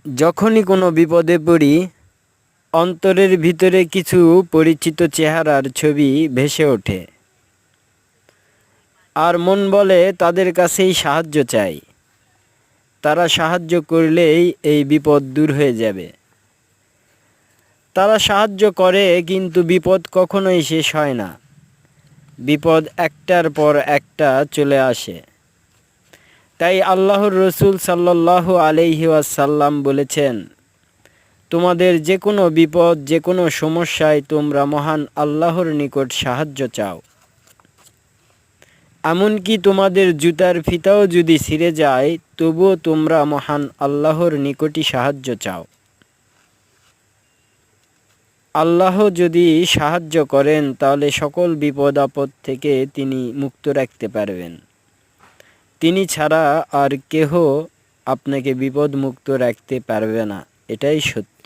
যখনই কোনো বিপদে পড়ি, অন্তরের ভিতরে কিছু পরিচিত চেহারার ছবি ভেসে ওঠে, আর মন বলে তাদের কাছেই সাহায্য চাই। তারা সাহায্য করলেই এই বিপদ দূর হয়ে যাবে। তারা সাহায্য করে, কিন্তু বিপদ কখনোই শেষ হয় না। বিপদ একটার পর একটা চলে আসে। তাই আল্লাহর রসুল সাল্লাল্লাহু আলাইহি ওয়াসাল্লাম বলেছেন, তোমাদের যে কোনো বিপদ, যে কোনো সমস্যায় তোমরা মহান আল্লাহর নিকট সাহায্য চাও। এমনকি তোমাদের জুতার ফিতাও যদি ছিঁড়ে যায়, তবুও তোমরা মহান আল্লাহর নিকটই সাহায্য চাও। আল্লাহ যদি সাহায্য করেন, তাহলে সকল বিপদ আপদ থেকে তিনি মুক্ত রাখতে পারবেন। তিনি ছাড়া আর কেহ আপনাকে বিপদ মুক্ত রাখতে পারবে না, এটাই সত্য।